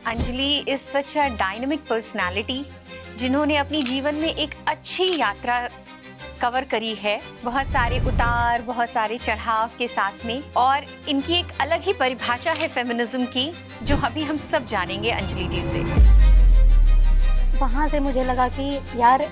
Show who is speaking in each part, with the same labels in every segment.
Speaker 1: Anjali is such a dynamic personality जिन्होंने अपनी जीवन में एक अच्छी यात्रा कवर करी है। बहुत सारे उतार, बहुत सारे चढ़ाव के साथ में, और इनकी एक अलग ही परिभाषा है फेमिनिज्म की, जो अभी हम सब जानेंगे अंजलि जी से।
Speaker 2: वहाँ से मुझे लगा कि यार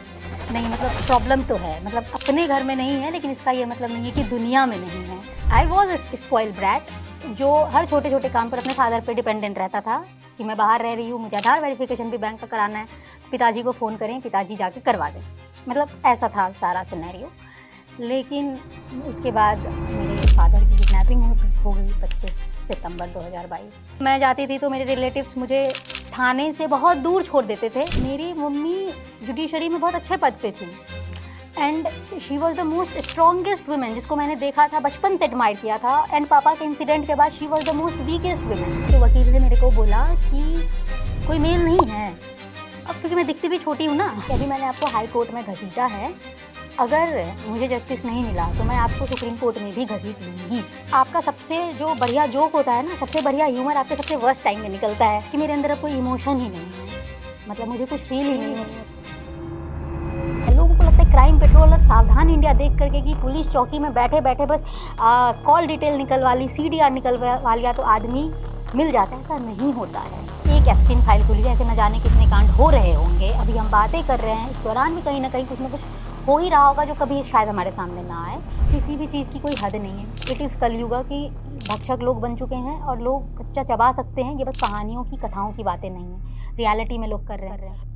Speaker 2: नहीं, मतलब प्रॉब्लम तो है, मतलब अपने घर में नहीं है, लेकिन इसका ये मतलब नहीं है कि दुनिया में नहीं है। आई वॉज स्पॉइल ब्रैट, जो हर छोटे छोटे काम पर अपने फादर पे डिपेंडेंट रहता था कि मैं बाहर रह रही हूँ, मुझे आधार वेरिफिकेशन भी बैंक का कराना है, पिताजी को फ़ोन करें, पिताजी जाके करवा दें। मतलब ऐसा था सारा सिनेरियो। लेकिन उसके बाद मेरे फादर की किडनैपिंग हो गई 25 सितंबर 2022। मैं जाती थी तो मेरे रिलेटिव्स मुझे थाने से बहुत दूर छोड़ देते थे। मेरी मम्मी जुडिशरी में बहुत अच्छे पद पे थी and she was the most strongest women, जिसको मैंने देखा था, बचपन से एडमायर किया था। एंड पापा के इंसिडेंट के बाद she was the most weakest women. तो वकील ने मेरे को बोला कि कोई मेल नहीं है। अब क्योंकि मैं दिखती भी छोटी हूँ ना, अभी मैंने आपको हाई कोर्ट में घसीटा है, अगर मुझे जस्टिस नहीं मिला तो मैं आपको सुप्रीम कोर्ट में भी घसीट लूँगी। आपका सबसे जो बढ़िया जोक होता है ना, सबसे बढ़िया ह्यूमर आपके सबसे वर्स्ट टाइम में निकलता है कि मेरे अंदर अब कोई इमोशन ही नहीं है, मतलब मुझे कुछ फील ही नहीं है। लोगों को लगता है क्राइम पेट्रोल और सावधान इंडिया देख करके कि पुलिस चौकी में बैठे बैठे बस कॉल डिटेल निकलवा ली, CDR निकलवा लिया तो आदमी मिल जाता है। ऐसा नहीं होता है। एक एप्स्टीन फाइल खुली है, ऐसे न जाने कितने कांड हो रहे होंगे। अभी हम बातें कर रहे हैं, इस दौरान भी कहीं ना कहीं कुछ ना कुछ हो ही रहा होगा जो कभी शायद हमारे सामने ना आए। किसी भी चीज़ की कोई हद नहीं है। इट इज़ कलयुगा कि भक्षक लोग बन चुके हैं और लोग कच्चा चबा सकते हैं। ये बस कहानियों की, कथाओं की बातें नहीं है, रियलिटी में लोग कर रहे हैं।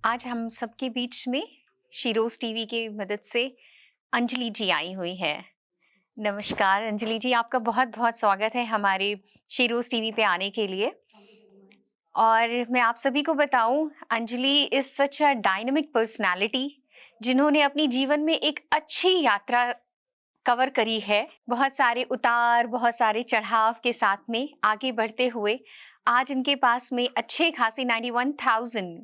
Speaker 1: आज हम सबके बीच में शीरोज टीवी की मदद से अंजलि जी आई हुई है। नमस्कार अंजलि जी, आपका बहुत बहुत स्वागत है हमारे शीरोज टीवी पे आने के लिए। और मैं आप सभी को बताऊं, Anjali is such a dynamic personality जिन्होंने अपनी जीवन में एक अच्छी यात्रा कवर करी है। बहुत सारे उतार, बहुत सारे चढ़ाव के साथ में आगे बढ़ते हुए आज इनके पास में अच्छे खासे 91,000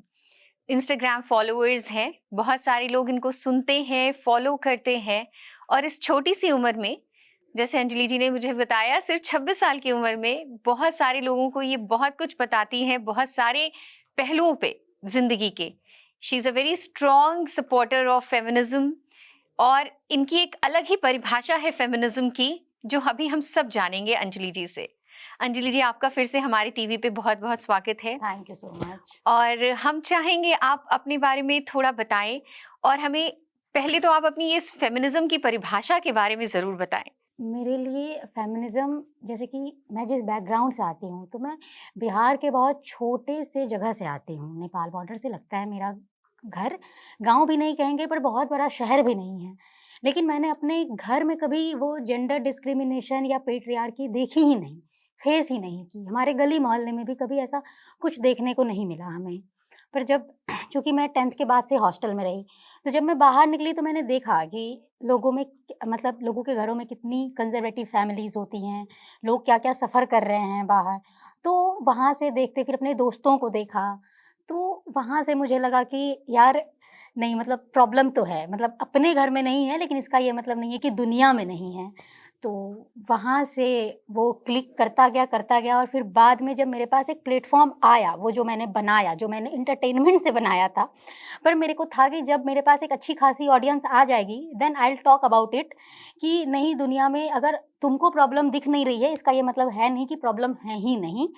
Speaker 1: इंस्टाग्राम फॉलोअर्स हैं। बहुत सारे लोग इनको सुनते हैं, फॉलो करते हैं, और इस छोटी सी उम्र में, जैसे अंजलि जी ने मुझे बताया, सिर्फ 26 साल की उम्र में बहुत सारे लोगों को ये बहुत कुछ बताती हैं, बहुत सारे पहलुओं पे जिंदगी के। She is a very strong supporter of feminism, और इनकी एक अलग ही परिभाषा है फेमिनिज्म की, जो अभी हम सब जानेंगे अंजलि जी से। अंजलि जी, आपका फिर से हमारे टीवी पे बहुत बहुत स्वागत है।
Speaker 2: Thank you so much.
Speaker 1: और हम चाहेंगे आप अपने बारे में थोड़ा बताएं, और हमें पहले तो आप अपनी इस फेमिनिज्म की परिभाषा के बारे में ज़रूर बताएं।
Speaker 2: मेरे लिए फेमिनिज्म, जैसे कि मैं जिस बैकग्राउंड से आती हूँ, तो मैं बिहार के बहुत छोटे से जगह से आती हूँ। नेपाल बॉर्डर से लगता है मेरा घर। गांव भी नहीं कहेंगे, पर बहुत बड़ा शहर भी नहीं है। लेकिन मैंने अपने घर में कभी वो जेंडर डिस्क्रिमिनेशन या पेट्रियार्की देखी ही नहीं, फेस ही नहीं की। हमारे गली मोहल्ले में भी कभी ऐसा कुछ देखने को नहीं मिला हमें। पर जब चूँकि मैं 10th के बाद से हॉस्टल में रही, तो जब मैं बाहर निकली तो मैंने देखा कि लोगों में, मतलब लोगों के घरों में कितनी कंज़र्वेटिव फैमिलीज़ होती हैं, लोग क्या-क्या सफ़र कर रहे हैं बाहर। तो वहाँ से देखते, फिर अपने दोस्तों को देखा, तो वहाँ से मुझे लगा कि यार नहीं, मतलब प्रॉब्लम तो है, मतलब अपने घर में नहीं है, लेकिन इसका ये मतलब नहीं है कि दुनिया में नहीं है। तो वहाँ से वो क्लिक करता गया, और फिर बाद में जब मेरे पास एक प्लेटफ़ॉर्म आया, वो जो मैंने बनाया, जो मैंने एंटरटेनमेंट से बनाया था, पर मेरे को था कि जब मेरे पास एक अच्छी खासी ऑडियंस आ जाएगी, then I will talk about it, कि नहीं, दुनिया में अगर तुमको प्रॉब्लम दिख नहीं रही है, इसका ये मतलब है नहीं कि प्रॉब्लम है ही नहीं।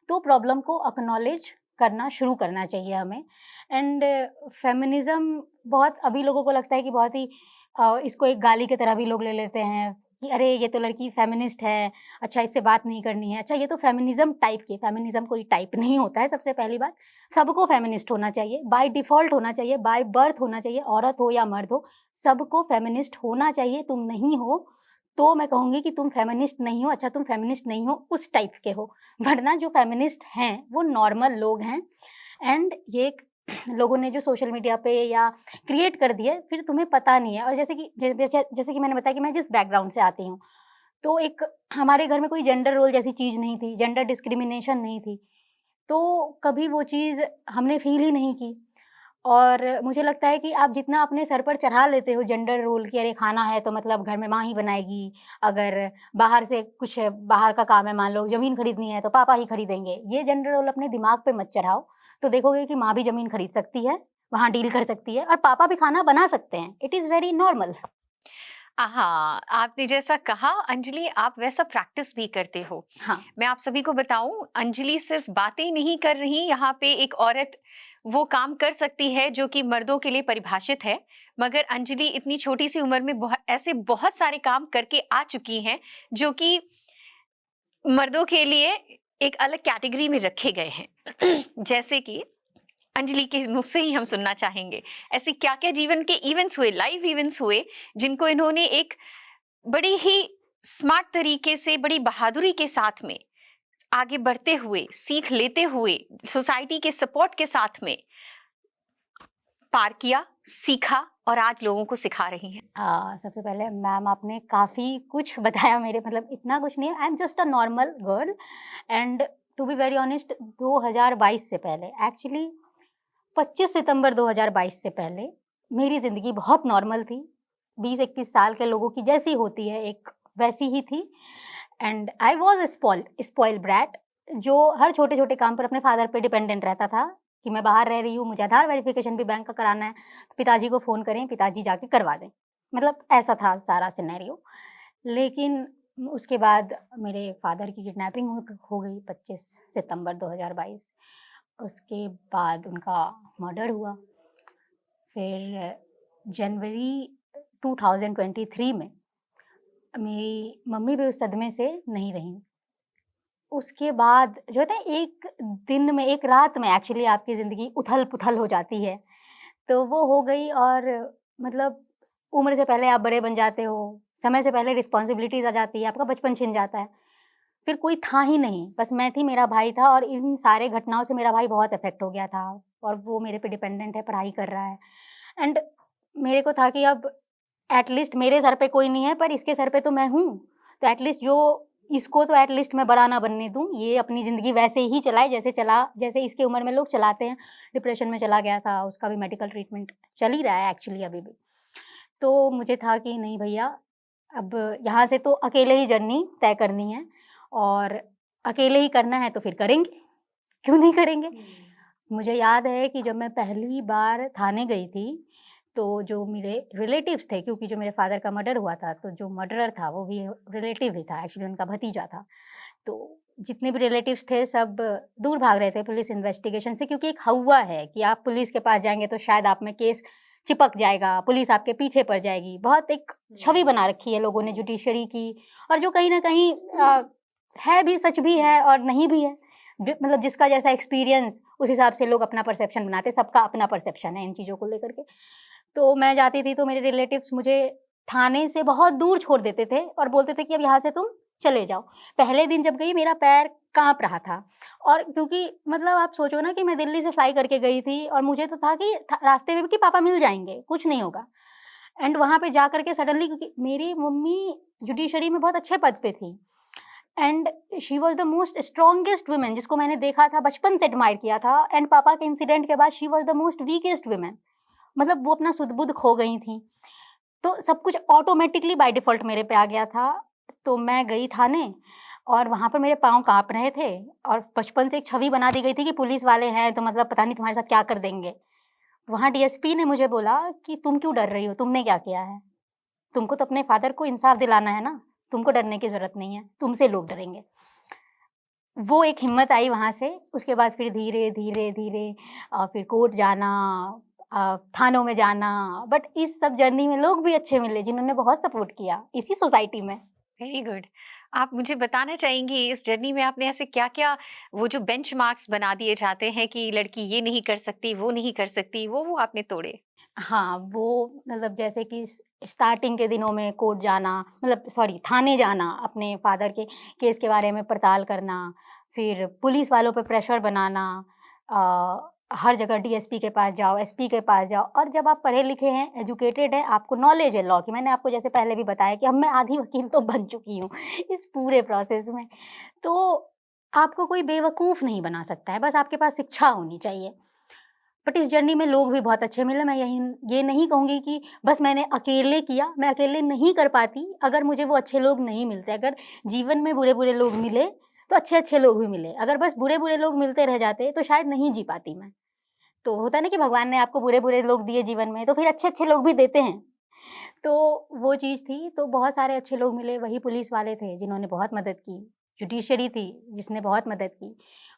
Speaker 2: तो प्रॉब्लम को एक्नॉलेज करना शुरू करना चाहिए हमें। एंड फेमिनिज़्म बहुत अभी लोगों को लगता है कि बहुत ही इसको एक गाली की तरह भी लोग ले लेते हैं कि अरे ये तो लड़की फेमिनिस्ट है, अच्छा इससे बात नहीं करनी है। अच्छा, ये तो फेमिनिज़्म टाइप की, फेमिनिज़्म कोई टाइप नहीं होता है। सबसे पहली बात, सबको फेमिनिस्ट होना चाहिए, बाय डिफ़ॉल्ट होना चाहिए, बाय बर्थ होना चाहिए, औरत हो या मर्द हो, सबको फेमिनिस्ट होना चाहिए। तुम नहीं हो, तो मैं कहूँगी कि तुम फेमिनिस्ट नहीं हो। अच्छा, तुम फेमिनिस्ट नहीं हो उस टाइप के हो, वरना जो फेमिनिस्ट हैं वो नॉर्मल लोग हैं। एंड ये एक लोगों ने जो सोशल मीडिया पे या क्रिएट कर दिया है, फिर तुम्हें पता नहीं है। और जैसे कि मैंने बताया कि मैं जिस बैकग्राउंड से आती हूँ, तो एक हमारे घर में कोई जेंडर रोल जैसी चीज़ नहीं थी, जेंडर डिस्क्रिमिनेशन नहीं थी, तो कभी वो चीज़ हमने फ़ील ही नहीं की। और मुझे लगता है कि आप जितना अपने सर पर चढ़ा लेते हो जेंडर रोल कि अरे खाना है तो मतलब घर में माँ ही बनाएगी, अगर बाहर से कुछ है, बाहर का काम है, मान लो ज़मीन खरीदनी है तो पापा ही खरीदेंगे। ये जेंडर रोल अपने दिमाग पे मत चढ़ाओ, तो देखोगे कि माँ भी ज़मीन खरीद सकती है, वहाँ डील कर सकती है और पापा भी खाना बना सकते हैं। It is very normal.
Speaker 1: हाँ, आपने जैसा कहा अंजलि, आप वैसा प्रैक्टिस भी करते हो।
Speaker 2: हाँ,
Speaker 1: मैं आप सभी को बताऊं, अंजलि सिर्फ बातें नहीं कर रही, यहाँ पे एक औरत वो काम कर सकती है जो कि मर्दों के लिए परिभाषित है। मगर अंजलि इतनी छोटी सी उम्र में ऐसे बहुत सारे काम करके आ चुकी हैं जो कि मर्दों के लिए एक अलग कैटेगरी में रखे गए हैं। जैसे कि अंजलि के मुख से ही हम सुनना चाहेंगे, ऐसे क्या-क्या जीवन के इवेंट्स हुए, लाइव इवेंट्स हुए, जिनको इन्होंने एक बड़ी ही स्मार्ट तरीके से, बड़ी बहादुरी के साथ में आगे बढ़ते हुए, सीख लेते हुए, सोसाइटी के सपोर्ट के साथ में पार किया, सीखा और आज लोगों को सिखा रही हैं।
Speaker 2: सबसे पहले मैम आपने काफ़ी कुछ बताया मेरे मतलब इतना कुछ नहीं है, I am just a normal girl and to be very honest 2022 से पहले एक्चुअली 25 सितंबर 2022 से पहले मेरी ज़िंदगी बहुत नॉर्मल थी। 20-21 साल के लोगों की जैसी होती है एक वैसी ही थी and I was spoiled brat जो हर छोटे-छोटे काम पर अपने फादर पे डिपेंडेंट रहता था कि मैं बाहर रह रही हूँ, मुझे आधार वेरिफ़िकेशन भी बैंक का कराना है, तो पिताजी को फ़ोन करें, पिताजी जाके करवा दें। मतलब ऐसा था सारा सिनेरियो। लेकिन उसके बाद मेरे फादर की किडनैपिंग हो गई 25 सितंबर 2022। उसके बाद उनका मर्डर हुआ। फिर जनवरी 2023 में मेरी मम्मी भी उस सदमे से नहीं रहीं। उसके बाद जो होता है एक दिन में, एक रात में एक्चुअली आपकी ज़िंदगी उथल-पुथल हो जाती है। तो वो हो गई और मतलब उम्र से पहले आप बड़े बन जाते हो, समय से पहले रिस्पॉन्सिबिलिटीज़ आ जाती है, आपका बचपन छिन जाता है। फिर कोई था ही नहीं, बस मैं थी, मेरा भाई था और इन सारे घटनाओं से मेरा भाई बहुत अफ़ेक्ट हो गया था और वो मेरे पे डिपेंडेंट है, पढ़ाई कर रहा है एंड मेरे को था कि अब एट लीस्ट मेरे सर पे कोई नहीं है, पर इसके सर पे तो मैं हूँ। तो एट लीस्ट जो इसको तो एट लीस्ट मैं बड़ा ना बनने दूँ, ये अपनी ज़िंदगी वैसे ही चलाए जैसे इसकी उम्र में लोग चलाते हैं। डिप्रेशन में चला गया था, उसका भी मेडिकल ट्रीटमेंट चल ही रहा है एक्चुअली अभी भी। तो मुझे था कि नहीं भैया, अब यहाँ से तो अकेले ही जर्नी तय करनी है और अकेले ही करना है तो फिर करेंगे, क्यों नहीं करेंगे? मुझे याद है कि जब मैं पहली बार थाने गई थी, तो जो मेरे रिलेटिव्स थे क्योंकि जो मेरे फ़ादर का मर्डर हुआ था, तो जो मर्डरर था वो भी रिलेटिव ही था, एक्चुअली उनका भतीजा था। तो जितने भी रिलेटिव्स थे सब दूर भाग रहे थे पुलिस इन्वेस्टिगेशन से क्योंकि एक हौवा है कि आप पुलिस के पास जाएँगे तो शायद आप में केस चिपक जाएगा, पुलिस आपके पीछे पड़ जाएगी। बहुत एक छवि बना रखी है लोगों ने जुडिशरी की और जो कहीं न कहीं है भी, सच भी है और नहीं भी है। मतलब जिसका जैसा एक्सपीरियंस उस हिसाब से लोग अपना परसेप्शन बनाते हैं, सबका अपना परसेप्शन है इन चीज़ों को लेकर के। तो मैं जाती थी तो मेरे रिलेटिव्स मुझे थाने से बहुत दूर छोड़ देते थे और बोलते थे कि अब यहाँ से तुम चले जाओ। पहले दिन जब गई मेरा पैर काँप रहा था और क्योंकि मतलब आप सोचो ना कि मैं दिल्ली से फ्लाई करके गई थी और मुझे तो था कि रास्ते में भी कि पापा मिल जाएँगे, कुछ नहीं होगा। एंड वहाँ पे जा कर के सडनली क्योंकि मेरी मम्मी जुडिशरी में बहुत अच्छे पद पे थी and she was the most strongest woman जिसको मैंने देखा था, बचपन से एडमायर किया था एंड पापा के इंसिडेंट के बाद she was the most weakest woman. मतलब वो अपना सुध-बुध खो गई थीं। तो सब कुछ ऑटोमैटिकली बाय डिफ़ॉल्ट मेरे पे आ गया था। तो मैं गई थाने और वहाँ पर मेरे पाँव काँप रहे थे और बचपन से एक छवि बना दी गई थी कि पुलिस वाले हैं तो मतलब पता नहीं तुम्हारे साथ क्या कर देंगे। वहाँ डीएसपी ने मुझे बोला कि तुम क्यों डर रही हो? तुमने क्या किया है? तुमको तो अपने फादर को इंसाफ दिलाना है ना, तुमको डरने की ज़रूरत नहीं है, तुमसे लोग डरेंगे। वो एक हिम्मत आई वहाँ से, उसके बाद फिर धीरे-धीरे फिर कोर्ट जाना थानों में जाना, बट इस सब जर्नी में लोग भी अच्छे मिले जिन्होंने बहुत सपोर्ट किया, इसी सोसाइटी में।
Speaker 1: Very good. आप मुझे बताना चाहेंगी इस जर्नी में आपने ऐसे क्या-क्या वो जो बेंचमार्क्स बना दिए जाते हैं कि लड़की ये नहीं कर सकती, वो नहीं कर सकती, वो आपने तोड़े?
Speaker 2: हाँ, वो मतलब जैसे कि स्टार्टिंग के दिनों में कोर्ट जाना मतलब सॉरी थाने जाना, अपने फादर के केस के बारे में पड़ताल करना, फिर पुलिस वालों पे प्रेशर बनाना हर जगह डीएसपी के पास जाओ, एसपी के पास जाओ और जब आप पढ़े लिखे हैं, एजुकेटेड हैं, आपको नॉलेज है लॉ की, मैंने आपको जैसे पहले भी बताया कि अब मैं आधी वकील तो बन चुकी हूँ इस पूरे प्रोसेस में। तो आपको कोई बेवकूफ़ नहीं बना सकता है, बस आपके पास शिक्षा होनी चाहिए। बट इस जर्नी में लोग भी बहुत अच्छे मिले। मैं ये नहीं कहूँगी कि बस मैंने अकेले किया, मैं अकेले नहीं कर पाती अगर मुझे वो अच्छे लोग नहीं मिलते। अगर जीवन में बुरे-बुरे लोग मिले, तो अच्छे-अच्छे लोग भी मिले। अगर बस बुरे-बुरे लोग मिलते रह जाते, तो शायद नहीं जी पाती मैं। तो होता है ना कि भगवान ने आपको बुरे-बुरे लोग दिए जीवन में, तो फिर अच्छे-अच्छे लोग भी देते हैं। तो वो चीज़ थी, तो बहुत सारे अच्छे लोग मिले, वही पुलिस वाले थे जिन्होंने बहुत मदद की, जुडिशरी थी जिसने बहुत मदद की।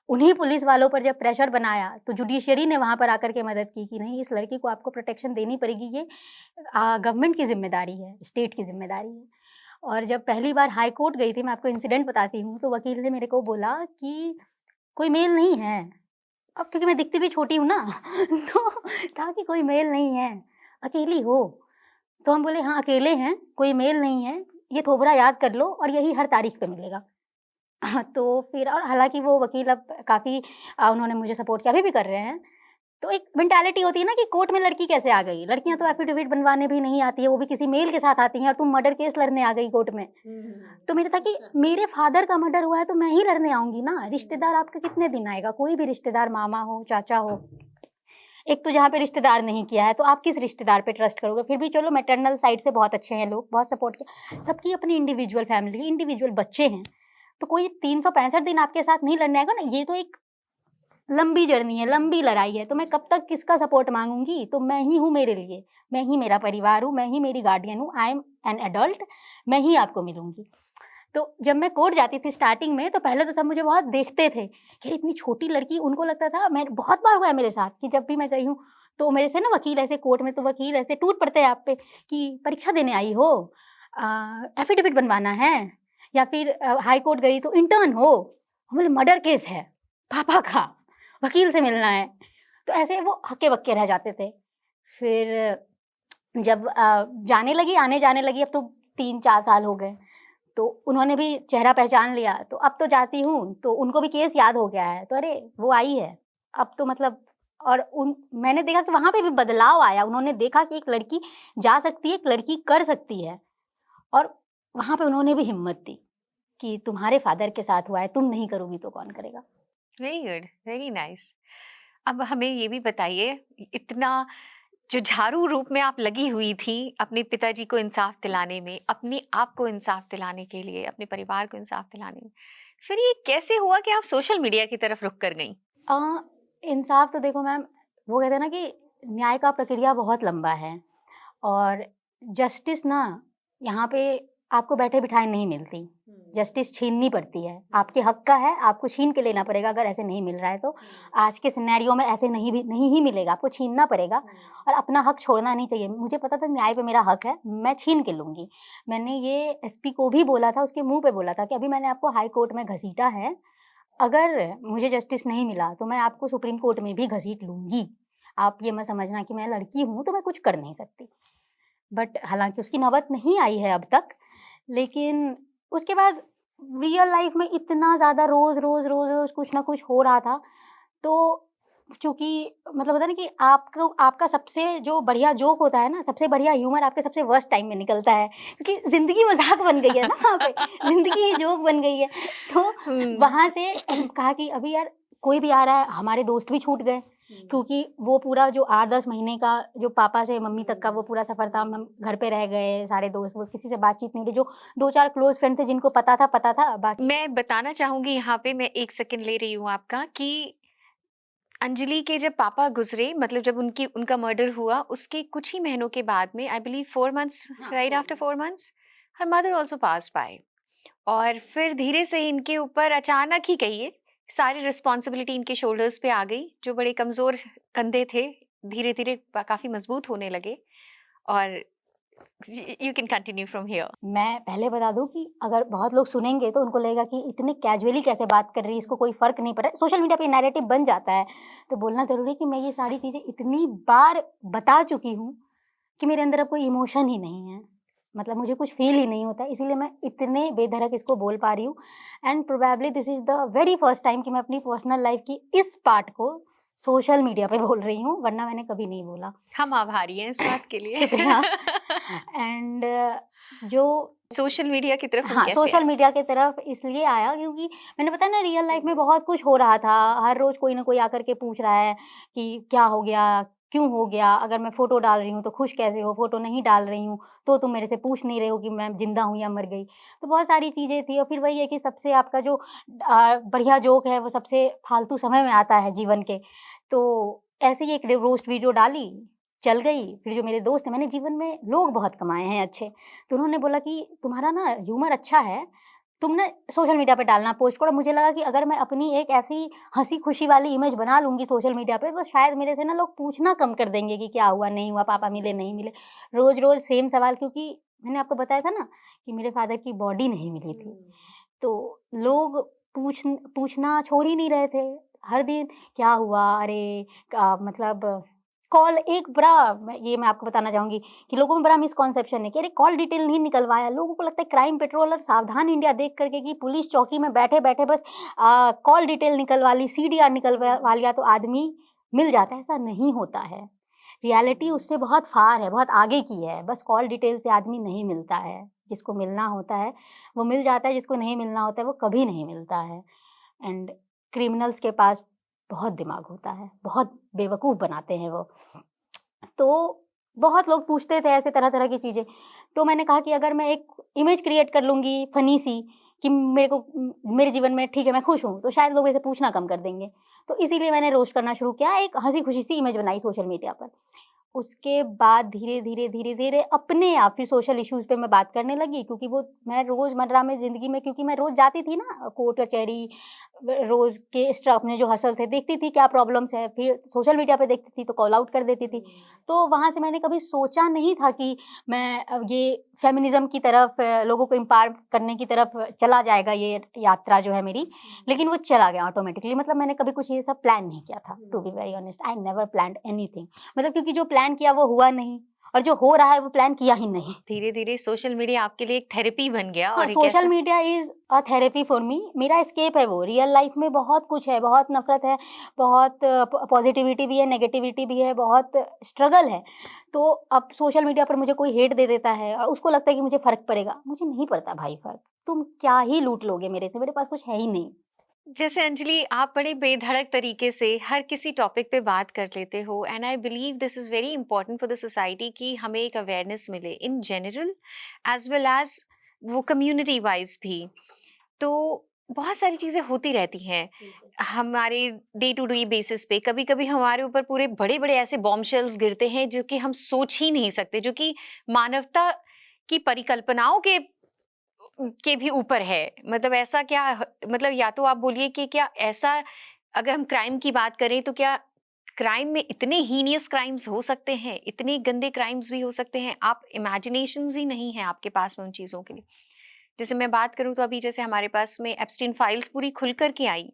Speaker 2: उन्हीं पुलिस वालों पर जब प्रेशर बनाया, तो जुडिशरी ने वहाँ पर आकर के मदद की कि नहीं, इस लड़की को आपको प्रोटेक्शन देनी पड़ेगी, ये गवर्नमेंट की ज़िम्मेदारी है, स्टेट की ज़िम्मेदारी है। और जब पहली बार हाई कोर्ट गई थी, मैं आपको इंसिडेंट बताती हूँ, तो वकील ने मेरे को बोला कि कोई मेल नहीं है। अब क्योंकि मैं दिखती भी छोटी हूँ ना तो था कि कोई मेल नहीं है, अकेली हो। तो हम बोले हाँ, अकेले हैं, कोई मेल नहीं है, ये थोबड़ा याद कर लो और यही हर तारीख पे मिलेगा। तो फिर और हालाँकि वो वकील अब काफ़ी उन्होंने मुझे सपोर्ट किया, अभी भी कर रहे हैं। तो एक मेंटालिटी होती है ना कि कोर्ट में लड़की कैसे आ गई? लड़कियाँ तो एफ़िडेविट बनवाने भी नहीं आती है, वो भी किसी मेल के साथ आती हैं और तुम मर्डर केस लड़ने आ गई कोर्ट में। तो मेरा था कि मेरे फ़ादर का मर्डर हुआ है तो मैं ही लड़ने आऊँगी ना, रिश्तेदार आपका कितने दिन आएगा? कोई भी रिश्तेदार, मामा हो, चाचा हो। एक तो जहाँ पे रिश्तेदार नहीं किया है, तो आप किस रिश्तेदार पे ट्रस्ट करोगे? फिर भी चलो मैटरनल साइड से बहुत अच्छे हैं लोग, बहुत सपोर्ट किया। सबकी अपनी इंडिविजुअल फैमिली, इंडिविजुअल बच्चे हैं, तो कोई 365 दिन आपके साथ नहीं लड़ने आएगा ना, ये तो एक लंबी जर्नी है, लंबी लड़ाई है, तो मैं कब तक किसका सपोर्ट माँगूँगी? तो मैं ही हूँ मेरे लिए, मैं ही मेरा परिवार हूँ, मैं ही मेरी गार्डियन हूँ, आई एम एन एडल्ट, मैं ही आपको मिलूँगी। तो जब मैं कोर्ट जाती थी स्टार्टिंग में, तो पहले तो सब मुझे बहुत देखते थे कि इतनी छोटी लड़की, उनको लगता था, मैं बहुत बार हुआ है मेरे साथ कि जब भी मैं गई हूँ, तो मेरे से ना वकील ऐसे कोर्ट में तो वकील ऐसे टूट पड़ते हैं आप पे कि परीक्षा देने आई हो, एफिडेविट बनवाना है, या फिर हाई कोर्ट गई तो इंटर्न हो। हम बोले मर्डर केस है, पापा का, वकील से मिलना है। तो ऐसे वो हक्के-बक्के रह जाते थे। फिर जब जाने लगी, आने-जाने लगी, अब तो 3-4 साल हो गए। तो उन्होंने भी चेहरा पहचान लिया, तो अब तो जाती हूँ, तो उनको भी केस याद हो गया है, तो अरे! वो आई है, अब तो मतलब। और मैंने देखा कि वहाँ पे भी बदलाव आया, उन्होंने देखा कि एक लड़की जा सकती है, एक लड़की कर सकती है, और वहाँ पे उन्होंने भी हिम्मत दी कि तुम्हारे फादर के साथ हुआ है, तुम नहीं करोगी तो कौन करेगा?
Speaker 1: Very good, very nice. अब हमें ये भी बताइए, इतना जुझारू रूप में आप लगी हुई थी अपने पिताजी को इंसाफ दिलाने में, अपने आप को इंसाफ दिलाने के लिए, अपने परिवार को इंसाफ दिलाने में, फिर ये कैसे हुआ कि आप सोशल मीडिया की तरफ रुख कर गईं?
Speaker 2: अ, इंसाफ तो देखो मैम, वो कहते हैं ना कि न्याय का प्रक्रिया बहुत लंबा है, और जस्टिस ना यहाँ पे आपको बैठे-बिठाए नहीं मिलती। जस्टिस छीननी पड़ती है। आपके हक का है, आपको छीन के लेना पड़ेगा अगर ऐसे नहीं मिल रहा है तो। आज के सिनेरियो में ऐसे नहीं ही मिलेगा, आपको छीनना पड़ेगा और अपना हक छोड़ना नहीं चाहिए। मुझे पता था न्याय पे मेरा हक है, मैं छीन के लूँगी। मैंने ये एसपी को भी बोला था, उसके मुँह पे बोला था कि अभी मैंने आपको हाई कोर्ट में घसीटा है, अगर मुझे जस्टिस नहीं मिला तो मैं आपको सुप्रीम कोर्ट में भी घसीट लूँगी। आप ये मत समझना कि मैं लड़की हूँ तो मैं कुछ कर नहीं सकती। बट हालाँकि उसकी नौबत नहीं आई है अब तक, लेकिन उसके बाद रियल लाइफ़ में इतना ज़्यादा रोज़ कुछ ना कुछ हो रहा था, तो चूँकि मतलब होता है ना कि आपको आपका सबसे जो बढ़िया जोक होता है ना, सबसे बढ़िया ह्यूमर आपके सबसे वर्स्ट टाइम में निकलता है, क्योंकि ज़िंदगी मज़ाक बन गई है ना वहाँ पे, ज़िंदगी ही जोक बन गई है। तो
Speaker 1: हुँ।
Speaker 2: वहाँ से कहा कि अभी यार कोई भी आ रहा है, हमारे दोस्त भी छूट गए। क्योंकि वो पूरा जो 8-10 महीने का जो पापा से मम्मी तक का वो पूरा सफ़र था, हम घर पे रह गए, सारे दोस्त वोस्त, किसी से बातचीत नहीं हुई। जो 2-4 क्लोज़ फ्रेंड थे जिनको पता था, बाकी
Speaker 1: मैं बताना चाहूँगी यहाँ पे, मैं 1 सेकंड ले रही हूँ आपका, कि अंजलि के जब पापा गुज़रे, मतलब जब उनका मर्डर हुआ, उसके कुछ ही महीनों के बाद में, आई बिलीव 4 मंथ्स,
Speaker 2: हाँ,
Speaker 1: right
Speaker 2: 4
Speaker 1: after
Speaker 2: months.
Speaker 1: 4 months, her mother also passed by. और फिर धीरे से इनके ऊपर अचानक ही कहिए, सारी रिस्पॉन्सिबिलिटी इनके शोल्डर्स पे आ गई, जो बड़े कमज़ोर कंधे थे, धीरे-धीरे काफ़ी मज़बूत होने लगे। और you can continue from here.
Speaker 2: मैं पहले बता दूँ कि अगर बहुत लोग सुनेंगे तो उनको लगेगा कि इतने कैजुअली कैसे बात कर रही है, इसको कोई फ़र्क नहीं पड़ रहा है। सोशल मीडिया पे नैरेटिव बन जाता है, तो बोलना ज़रूरी है कि मैं ये सारी चीज़ें इतनी बार बता चुकी हूँ कि मेरे अंदर अब कोई इमोशन ही नहीं है। मतलब मुझे कुछ फ़ील ही नहीं होता है, इसीलिए मैं इतने बेधड़क इसको बोल पा रही हूँ। And probably this is the very first time कि मैं अपनी पर्सनल लाइफ़ की इस पार्ट को सोशल मीडिया पे बोल रही हूँ, वरना मैंने कभी नहीं बोला।
Speaker 1: हम आभारी हैं इस बात के लिए।
Speaker 2: शुक्रिया। एंड जो
Speaker 1: सोशल मीडिया की तरफ हम
Speaker 2: हाँ,
Speaker 1: कैसे
Speaker 2: सोशल
Speaker 1: आए?
Speaker 2: मीडिया की तरफ इसलिए आया क्योंकि मैंने बताया ना रियल लाइफ में बहुत कुछ हो रहा था। हर रोज़ कोई न कोई आकर के पूछ रहा है कि क्या हो गया? क्यों हो गया? अगर मैं फ़ोटो डाल रही हूँ तो खुश कैसे हो? फ़ोटो नहीं डाल रही हूँ तो तुम मेरे से पूछ नहीं रहे हो कि मैं ज़िंदा हूँ या मर गई। तो बहुत सारी चीज़ें थी और फिर वही है कि सबसे आपका जो बढ़िया जोक है वो सबसे फालतू समय में आता है जीवन के। तो ऐसे ही एक रोस्ट वीडियो डाली, चल गई। फिर जो मेरे दोस्त हैं मैंने जीवन में लोग बहुत कमाए हैं अच्छे। तो उन्होंने बोला कि तुम्हारा ना ह्यूमर अच्छा है, तुम ना सोशल मीडिया पे डालना, पोस्ट करो। मुझे लगा कि अगर मैं अपनी एक ऐसी हँसी-खुशी वाली इमेज बना लूँगी सोशल मीडिया पे, तो शायद मेरे से ना लोग पूछना कम कर देंगे कि क्या हुआ, नहीं हुआ, पापा मिले, नहीं मिले। रोज़-रोज़ सेम सवाल क्योंकि मैंने आपको बताया था ना कि मेरे फादर की बॉडी नहीं मिली थी। तो लोग पूछना छोड़ ही नहीं रहे थे। हर दिन क्या हुआ? अरे! मतलब कॉल एक बड़ा मैं आपको बताना चाहूँगी कि लोगों में बड़ा मिसकॉन्सेप्शन है कि अरे कॉल डिटेल नहीं निकलवाया। लोगों को लगता है क्राइम पेट्रोल और सावधान इंडिया देख कर के कि पुलिस चौकी में बैठे-बैठे बस कॉल डिटेल निकलवा ली, सीडीआर निकलवा लिया तो आदमी मिल जाता है, ऐसा नहीं होता है। रियलिटी उससे बहुत फार है, बहुत आगे की है। बस कॉल डिटेल से आदमी नहीं मिलता है। जिसको मिलना होता है, वो मिल जाता है, जिसको नहीं मिलना होता है, वो कभी नहीं मिलता है। एंड क्रिमिनल्स के पास बहुत दिमाग होता है, बहुत बेवकूफ़ बनाते हैं वो। तो बहुत लोग पूछते थे ऐसे तरह-तरह की चीज़ें। तो मैंने कहा कि अगर मैं एक इमेज क्रिएट कर लूँगी फ़नी सी कि मेरे जीवन में ठीक है, मैं खुश हूँ, तो शायद लोग मेरे से पूछना कम कर देंगे। तो इसीलिए मैंने रोस्ट करना शुरू किया, एक हँसी-खुशी सी इमेज बनाई सोशल मीडिया पर। उसके बाद धीरे-धीरे अपने आप फिर सोशल इश्यूज़ पे मैं बात करने लगी क्योंकि वो मैं रोज़मर्रा में ज़िंदगी में क्योंकि मैं रोज़ जाती थी ना कोर्ट कचहरी, रोज़ के अपने जो हसल थे, देखती थी क्या प्रॉब्लम्स है, फिर सोशल मीडिया पे देखती थी तो कॉल आउट कर देती थी। तो वहाँ से मैंने कभी सोचा नहीं था कि मैं ये फेमिनिज़्म की तरफ लोगों को एम्पावर करने की तरफ चला जाएगा ये यात्रा जो है मेरी, लेकिन वो चला गया ऑटोमैटिकली मतलब मैंने कभी कुछ ये सब प्लान नहीं किया था, to be very honest I never planned anything मतलब क्योंकि जो प्लान किया वो हुआ नहीं और जो हो रहा है वो प्लान किया ही नहीं।
Speaker 1: धीरे-धीरे सोशल मीडिया आपके लिए एक थेरेपी बन गया
Speaker 2: हाँ,
Speaker 1: और एक
Speaker 2: सोशल
Speaker 1: ऐसा
Speaker 2: media is a therapy for me मेरा एस्केप है वो। रियल लाइफ़ में बहुत कुछ है, बहुत नफ़रत है, बहुत पॉज़िटिविटी भी है, नेगेटिविटी भी है, बहुत स्ट्रगल है। तो अब सोशल मीडिया पर मुझे कोई हेट दे देता है और उसको लगता है कि मुझे फ़र्क पड़ेगा। मुझे नहीं पड़ता भाई फ़र्क। तुम क्या ही लूट लोगे मेरे से? मेरे पास कुछ है ही नहीं।
Speaker 1: जैसे अंजलि आप बड़े बेधड़क तरीके से हर किसी टॉपिक पे बात कर लेते हो and I believe this is very important for the society कि हमें एक अवेयरनेस मिले in general as well as वो कम्युनिटी वाइज भी। तो बहुत सारी चीज़ें होती रहती हैं हमारे डे टू डे बेसिस पे। कभी कभी हमारे ऊपर पूरे बड़े बड़े ऐसे बॉम्बशेल्स गिरते हैं जो कि हम सोच ही नहीं सकते, जो कि मानवता की परिकल्पनाओं के भी ऊपर है। मतलब ऐसा क्या मतलब या तो आप बोलिए कि क्या ऐसा, अगर हम क्राइम की बात करें तो क्या क्राइम में इतने हीनियस क्राइम्स हो सकते हैं, इतने गंदे क्राइम्स भी हो सकते हैं, आप इमेजिनेशंस ही नहीं है आपके पास में उन चीज़ों के लिए। जैसे मैं बात करूँ तो अभी जैसे हमारे पास में एप्स्टीन फाइल्स पूरी खुल कर के आई,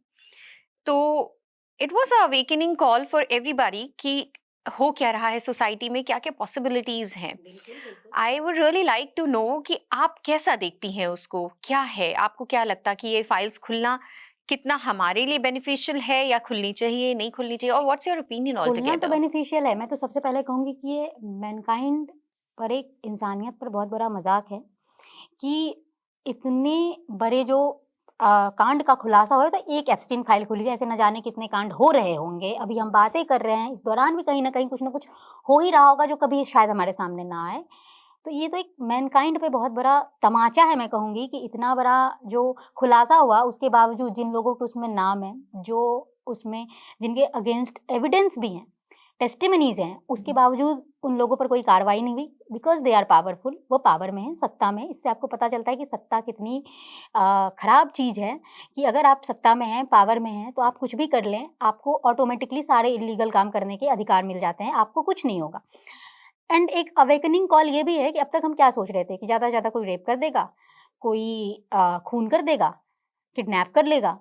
Speaker 1: तो it was a awakening call for everybody कि हो क्या रहा है सोसाइटी में, क्या-क्या पॉसिबिलिटीज़ हैं। I would really like to know कि आप कैसा देखती हैं उसको? क्या है? आपको क्या लगता है कि ये फाइल्स खुलना कितना हमारे लिए बेनिफिशियल है या खुलनी चाहिए, नहीं खुलनी चाहिए, और व्हाट्स योर ओपिनियन ऑल
Speaker 2: खुलना तो
Speaker 1: टुगेदर?
Speaker 2: बेनिफिशियल है। मैं तो सबसे पहले कहूँगी कि ये मैनकाइंड पर एक इंसानियत पर बहुत बड़ा मज़ाक है कि इतने बड़े जो कांड का खुलासा हुआ है तो एक एप्स्टीन फाइल खुली है, ऐसे न जाने कितने कांड हो रहे होंगे। अभी हम बातें कर रहे हैं, इस दौरान भी कहीं न कहीं कुछ न कुछ हो ही रहा होगा जो कभी शायद हमारे सामने ना आए। तो ये तो एक मैनकाइंड पे बहुत बड़ा तमाचा है मैं कहूँगी कि इतना बड़ा जो खुलासा हुआ उसके बावजूद जिन लोगों के उसमें नाम है, जो उसमें जिनके अगेंस्ट एविडेंस भी हैं, टेस्टिमनीज़ हैं, उसके बावजूद उन लोगों पर कोई कार्रवाई नहीं हुई बिकॉज़ दे आर पावरफुल वो पावर में हैं, सत्ता में। इससे आपको पता चलता है कि सत्ता कितनी खराब चीज़ है कि अगर आप सत्ता में हैं, पावर में हैं, तो आप कुछ भी कर लें, आपको ऑटोमैटिकली सारे इल्लीगल काम करने के अधिकार मिल जाते हैं, आपको कुछ नहीं होगा। एंड एक अवेकनिंग कॉल ये भी है कि अब तक हम क्या सोच रहे थे कि ज़्यादा से ज़्यादा कोई रेप कर देगा, कोई खून कर देगा, किडनैप कर लेगा।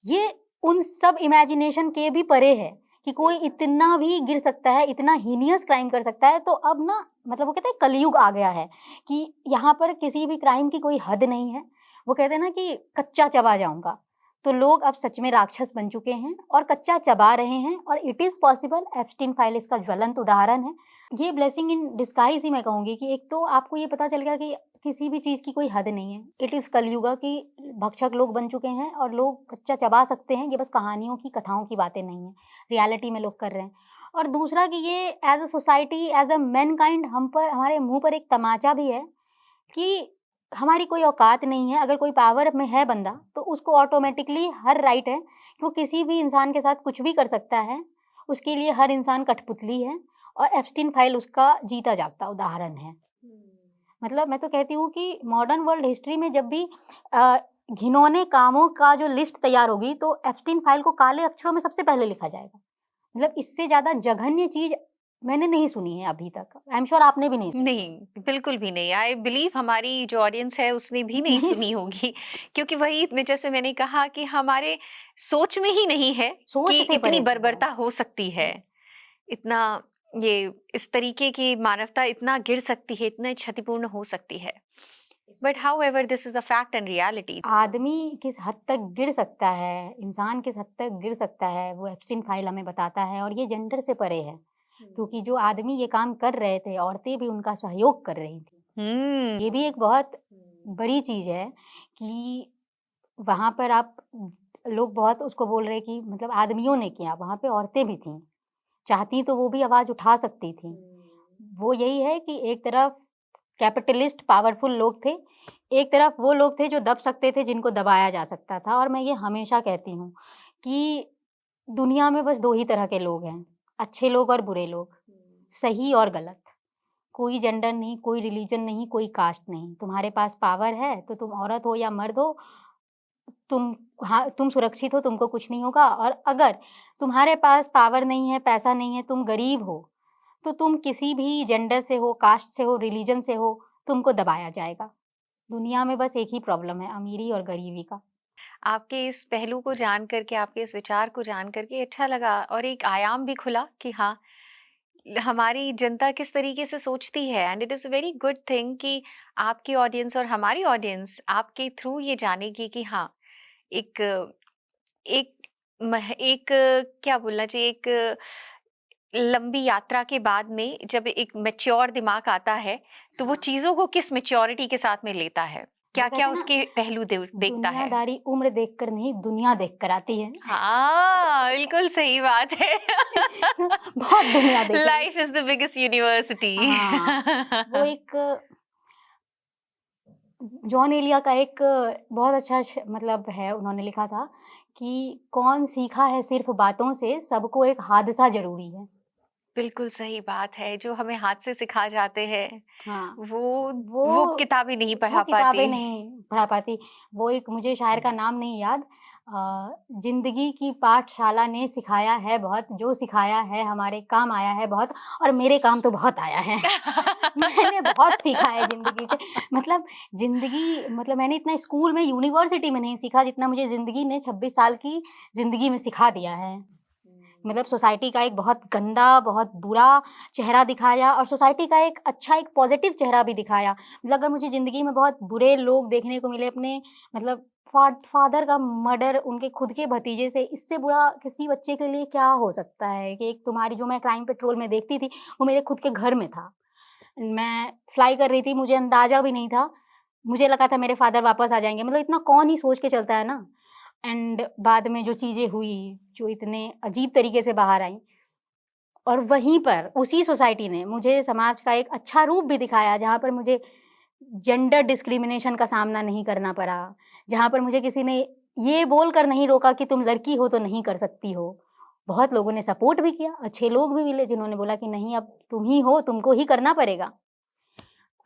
Speaker 2: ये उन सब इमेजिनेशन के भी परे है कि कोई इतना भी गिर सकता है, इतना हीनियस क्राइम कर सकता है। तो अब ना मतलब वो कहते हैं कलयुग आ गया है कि यहाँ पर किसी भी क्राइम की कोई हद नहीं है। वो कहते हैं ना कि कच्चा चबा जाऊँगा। तो लोग अब सच में राक्षस बन चुके हैं और कच्चा चबा रहे हैं, और it is possible. Epstein file इसका ज्वलंत उदाहरण है। ये ब्लेसिंग इन डिस्गाइज़ ही मैं कहूँगी कि एक तो आपको ये पता चल गया कि किसी भी चीज़ की कोई हद नहीं है। इट इज़ कलयुगा कि भक्षक लोग बन चुके हैं और लोग कच्चा चबा सकते हैं। ये बस कहानियों की, कथाओं की बातें नहीं हैं, रियलिटी में लोग कर रहे हैं। और दूसरा कि ये as a society, as a Mankind हम पर, हमारे मुँह पर एक तमाचा भी है कि हमारी कोई औकात नहीं है। अगर कोई पावर में है बंदा, तो उसको ऑटोमैटिकली हर राइट है कि वो किसी भी इंसान के साथ कुछ भी कर सकता है। उसके लिए हर इंसान कठपुतली है, और एप्स्टीन फाइल उसका जीता जागता उदाहरण है। मतलब मैं तो कहती हूँ कि मॉडर्न वर्ल्ड हिस्ट्री में जब भी अ, घिनौने कामों का जो लिस्ट तैयार होगी, तो एप्स्टीन फाइल को काले अक्षरों में सबसे पहले लिखा जाएगा। मतलब इससे ज़्यादा जघन्य चीज़ मैंने नहीं सुनी है अभी तक। आई एम श्योर आपने भी नहीं सुनी।
Speaker 1: नहीं, बिल्कुल भी नहीं। आई बिलीव हमारी जो ऑडियंस है उसने भी नहीं
Speaker 2: नहीं
Speaker 1: सुनी होगी, क्योंकि वही मैं जैसे मैंने कहा कि हमारे सोच में ही नहीं है
Speaker 2: सोच
Speaker 1: कि
Speaker 2: से
Speaker 1: इतनी
Speaker 2: परे चीज़ है।
Speaker 1: बर्बरता हो सकती है। इतना ये इस तरीके की मानवता इतना गिर सकती है, इतना क्षतिपूर्ण हो सकती है। But however this is the fact and reality.
Speaker 2: आदमी किस हद तक गिर सकता है, इंसान किस हद तक गिर सकता है, वो एप्स्टीन फाइल हमें बताता है, और ये जेंडर से परे है। क्योंकि जो आदमी ये काम कर रहे थे, औरतें भी उनका सहयोग कर रही थी। ये भी एक बहुत बड़ी चीज़ है कि वहाँ पर आप, लोग बहुत उसको बोल रहे हैं कि मतलब आदमियों ने किया, वहाँ पे औरतें भी थीं। चाहती तो वो भी आवाज़ उठा सकती थीं। वो यही है कि एक तरफ कैपिटलिस्ट पावरफुल लोग थे, एक तरफ वो लोग थे जो दब सकते थे, जिनको दबाया जा सकता था। और मैं ये हमेशा कहती हूँ कि दुनिया में बस 2 ही तरह के लोग हैं, अच्छे लोग और बुरे लोग, सही और गलत। कोई जेंडर नहीं, कोई रिलीजन नहीं, कोई कास्ट नहीं। तुम्हारे पास पावर है, तो तुम औरत हो या मर्द हो, तुम, हाँ, तुम सुरक्षित हो, तुमको कुछ नहीं होगा। और अगर तुम्हारे पास पावर नहीं है, पैसा नहीं है, तुम गरीब हो, तो तुम किसी भी जेंडर से हो, कास्ट से हो, रिलीजन से हो, तुमको दबाया जाएगा। दुनिया में बस एक ही प्रॉब्लम है, अमीरी और गरीबी का।
Speaker 1: आपके इस पहलू को जान करके, आपके इस विचार को जान करके अच्छा लगा, और एक आयाम भी खुला कि हाँ, हमारी जनता किस तरीके से सोचती है। And it is a very good thing कि आपकी ऑडियंस और हमारी ऑडियंस आपके थ्रू ये जानेगी कि हाँ, एक एक एक क्या बोलना चाहिए, एक लंबी यात्रा के बाद में जब एक मैच्योर दिमाग आता है, तो वो
Speaker 2: हाँ।
Speaker 1: चीज़ों को किस मैच्योरिटी के साथ में लेता है,
Speaker 2: वो
Speaker 1: क्या-क्या
Speaker 2: कहते हैं ना,
Speaker 1: उसके पहलू देखता है।
Speaker 2: दुनियादारी उम्र देखकर नहीं, दुनिया देखकर आती है।
Speaker 1: हाँ, बिल्कुल सही बात है।
Speaker 2: बहुत दुनिया देखी है।
Speaker 1: Life is the biggest university.
Speaker 2: हाँ, वो एक जॉन एलिया का एक बहुत अच्छा मतलब है, उन्होंने लिखा था कि कौन सीखा है सिर्फ बातों से, सबको एक हादसा ज़रूरी है।
Speaker 1: बिल्कुल सही बात है, जो हमें हाथ से सिखा जाते हैं,
Speaker 2: हाँ,
Speaker 1: वो
Speaker 2: वो
Speaker 1: वो किताबें नहीं
Speaker 2: वो
Speaker 1: पढ़ा
Speaker 2: किताबें
Speaker 1: पाती।
Speaker 2: नहीं पढ़ा पाती। वो एक, मुझे शायर का नाम नहीं याद, ज़िंदगी की पाठशाला ने सिखाया है बहुत, जो सिखाया है हमारे काम आया है बहुत, और मेरे काम तो बहुत आया है। मैंने बहुत सीखा है ज़िंदगी से। मतलब ज़िंदगी, मतलब मैंने इतना स्कूल में, यूनिवर्सिटी में नहीं सीखा, जितना मुझे ज़िंदगी ने 26 साल की ज़िंदगी में सिखा दिया है। मतलब सोसाइटी का एक बहुत गंदा, बहुत बुरा चेहरा दिखाया, और सोसाइटी का एक अच्छा, एक पॉज़िटिव चेहरा भी दिखाया। मतलब अगर मुझे ज़िंदगी में बहुत बुरे लोग देखने को मिले, अपने मतलब फादर का मर्डर उनके खुद के भतीजे से, इससे बुरा किसी बच्चे के लिए क्या हो सकता है कि एक तुम्हारी, जो मैं क्राइम पेट्रोल में देखती थी, वो मेरे खुद के घर में था। मैं फ्लाई कर रही थी, मुझे अंदाज़ा भी नहीं था। मुझे लगा था मेरे फादर वापस आ जाएँगे, मतलब इतना कौन ही सोच के चलता है ना। एंड बाद में जो चीज़ें हुई, जो इतने अजीब तरीके से बाहर आईं, और वहीं पर उसी सोसाइटी ने मुझे समाज का एक अच्छा रूप भी दिखाया, जहाँ पर मुझे जेंडर डिस्क्रिमिनेशन का सामना नहीं करना पड़ा, जहाँ पर मुझे किसी ने ये बोलकर नहीं रोका कि तुम लड़की हो तो नहीं कर सकती हो। बहुत लोगों ने सपोर्ट भी किया, अच्छे लोग भी मिले जिन्होंने बोला कि नहीं, अब तुम ही हो, तुमको ही करना पड़ेगा।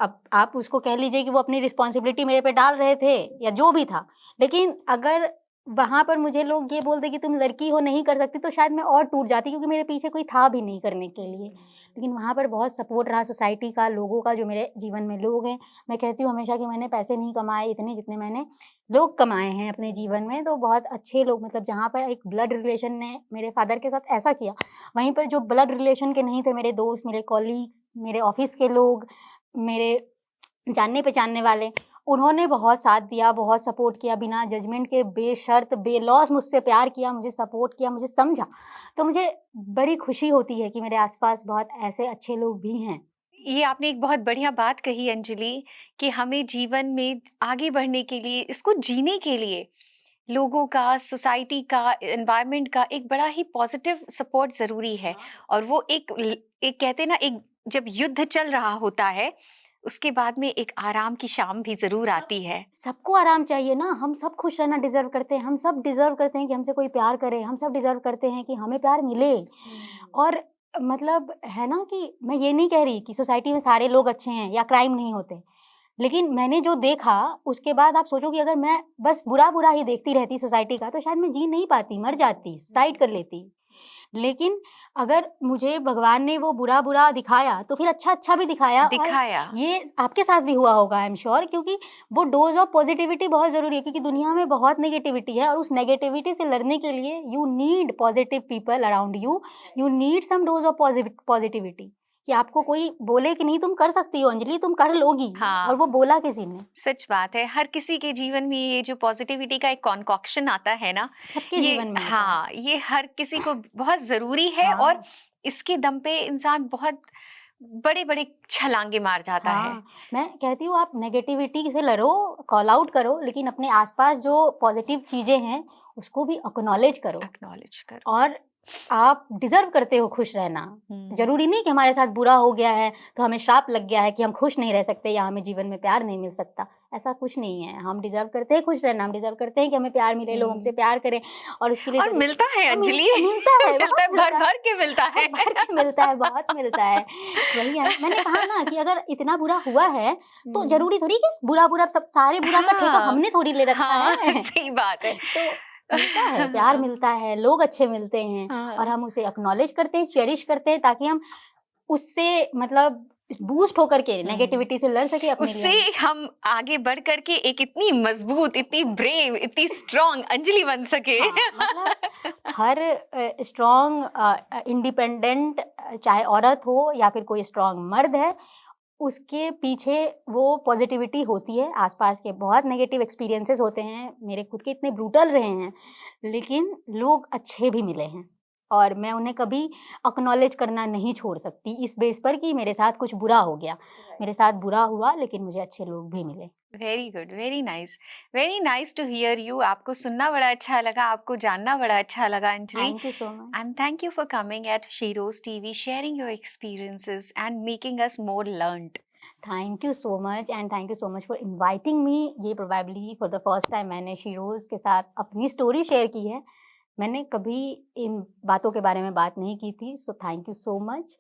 Speaker 2: अब आप उसको कह लीजिए कि वो अपनी रिस्पॉन्सिबिलिटी मेरे पे डाल रहे थे या जो भी था। लेकिन अगर वहाँ पर मुझे लोग ये बोल दें कि तुम लड़की हो, नहीं कर सकती, तो शायद मैं और टूट जाती, क्योंकि मेरे पीछे कोई था भी नहीं करने के लिए। लेकिन वहाँ पर बहुत सपोर्ट रहा सोसाइटी का, लोगों का, जो मेरे जीवन में लोग हैं। मैं कहती हूँ हमेशा कि मैंने पैसे नहीं कमाए इतने, जितने मैंने लोग कमाए हैं अपने जीवन में। तो बहुत अच्छे लोग, मतलब जहाँ पर एक ब्लड रिलेशन ने मेरे फादर के साथ ऐसा किया, वहीं पर जो ब्लड रिलेशन के नहीं थे, मेरे दोस्त, मेरे कॉलीग्स, मेरे ऑफ़िस के लोग, मेरे जानने-पहचानने वाले, उन्होंने बहुत साथ दिया, बहुत सपोर्ट किया, बिना जजमेंट के बेशर्त, बेलौस मुझसे प्यार किया, मुझे सपोर्ट किया, मुझे समझा। तो मुझे बड़ी खुशी होती है कि मेरे आस-पास बहुत ऐसे अच्छे लोग भी हैं।
Speaker 1: ये आपने एक बहुत बढ़िया बात कही अंजलि, कि हमें जीवन में आगे बढ़ने के लिए, इसको जीने के लिए लोगों का, सोसाइटी का, एनवायरनमेंट का एक बड़ा ही पॉजिटिव सपोर्ट ज़रूरी है। और वो एक कहते हैं ना, एक जब युद्ध चल रहा होता है, उसके बाद में एक आराम की शाम भी ज़रूर
Speaker 2: सब
Speaker 1: आती है।
Speaker 2: सबको आराम चाहिए ना, हम सब खुश रहना डिज़र्व करते हैं, हम सब डिज़र्व करते हैं कि हमसे कोई प्यार करे, हम सब डिज़र्व करते हैं कि हमें प्यार मिले। और मतलब है ना कि मैं ये नहीं कह रही कि सोसाइटी में सारे लोग अच्छे हैं या क्राइम नहीं होते। लेकिन मैंने जो देखा उसके बाद आप सोचो कि अगर मैं बस बुरा-बुरा ही देखती रहती सोसाइटी का तो शायद मैं जी नहीं पाती, मर जाती, सुसाइड कर लेती। लेकिन अगर मुझे भगवान ने वो बुरा-बुरा दिखाया तो फिर अच्छा-अच्छा भी दिखाया और
Speaker 1: दिखाया।
Speaker 2: ये आपके साथ भी हुआ होगा आई एम श्योर क्योंकि वो डोज़ ऑफ पॉज़िटिविटी बहुत ज़रूरी है क्योंकि दुनिया में बहुत नेगेटिविटी है और उस नेगेटिविटी से लड़ने के लिए you need positive people around you, you need some dose of positivity कि आपको कोई बोले कि नहीं तुम कर सकती हो अंजलि, तुम कर लोगी और
Speaker 1: हाँ,
Speaker 2: वो बोला किसी ने,
Speaker 1: सच बात है। हर किसी के जीवन में ये जो पॉज़िटिविटी का एक कॉन्कॉक्शन आता है ना,
Speaker 2: सबके
Speaker 1: ये
Speaker 2: जीवन में आता है।
Speaker 1: हाँ, ये हर किसी को बहुत ज़रूरी है। और
Speaker 2: हाँ,
Speaker 1: इसके दम पे इंसान बहुत बड़े-बड़े छलांगे मार जाता है।
Speaker 2: हाँ, मैं कहती हूँ आप नेगेटिविटी से लड़ो, कॉल आउट करो लेकिन अपने आस-पास जो पॉज़िटिव चीज़ें हैं, उसको भी एक्नॉलेज करो।
Speaker 1: एक्नॉलेज करो।
Speaker 2: और आप डिज़र्व करते हो खुश रहना।
Speaker 1: हुँ।
Speaker 2: ज़रूरी नहीं कि हमारे साथ बुरा हो गया है, तो हमें श्राप लग गया है कि हम खुश नहीं रह सकते या हमें जीवन में प्यार नहीं मिल सकता। ऐसा कुछ नहीं है। हम डिज़र्व करते हैं खुश रहना, हम डिज़र्व करते हैं कि हमें प्यार मिले, लोग हमसे
Speaker 1: हुँ।
Speaker 2: प्यार करें और उसके लिए
Speaker 1: और
Speaker 2: ज़रूर
Speaker 1: मिलता है अंजलि।
Speaker 2: मिलता मिलता है,
Speaker 1: मिलता
Speaker 2: बहुत
Speaker 1: है,
Speaker 2: मिलता है।
Speaker 1: भर-भर के मिलता है।
Speaker 2: भर-भर के मिलता है, बहुत मिलता है। वही है मैंने कहा ना कि अगर इतना बुरा हुआ है, तो
Speaker 1: हुँ।
Speaker 2: ज़रूरी थोड़ी कि बुरा-बुरा सब सारे बुरा का ठेका
Speaker 1: हाँ,
Speaker 2: हमने थोड़ी ले रखा
Speaker 1: हाँ,
Speaker 2: है।
Speaker 1: सही बात है।
Speaker 2: तो मिलता है, प्यार मिलता है, लोग अच्छे मिलते हैं और
Speaker 1: हाँ।
Speaker 2: हम उसे एक्नॉलेज करते हैं, चेरिश करते हैं ताकि हम उससे मतलब बूस्ट होकर के
Speaker 1: हुँ।
Speaker 2: नेगेटिविटी से लड़ सकें अपनी
Speaker 1: उससे
Speaker 2: लड़ाई।
Speaker 1: हम आगे बढ़ कर के एक इतनी मज़बूत, इतनी ब्रेव, इतनी स्ट्रॉन्ग अंजलि बन सके।
Speaker 2: हाँ, मतलब हर स्ट्रॉन्ग इंडिपेंडेंट चाहे औरत हो या फिर कोई स्ट्रॉन्ग मर्द है, उसके पीछे वो पॉज़िटिविटी होती है, आस-पास के बहुत नेगेटिव एक्सपीरियंसेस होते हैं, मेरे खुद के इतने ब्रूटल रहे हैं, लेकिन लोग अच्छे भी मिले हैं और मैं उन्हें कभी एक्नॉलेज करना नहीं छोड़ सकती इस बेस पर कि मेरे साथ कुछ बुरा हो गया। मेरे साथ बुरा हुआ लेकिन मुझे अच्छे लोग भी मिले।
Speaker 1: Very good, very nice to hear you. आपको सुनना बड़ा अच्छा लगा, आपको जानना बड़ा अच्छा लगा Anjali.
Speaker 2: Thank you so much.
Speaker 1: And thank you for coming at Shiro's TV, sharing your experiences and making us more learned.
Speaker 2: Thank you so much and thank you so much for inviting me. ये probably for the first time मैंने Sheroes के साथ अपनी story share की है। मैंने कभी इन बातों के बारे में बात नहीं की थी, so thank you so much.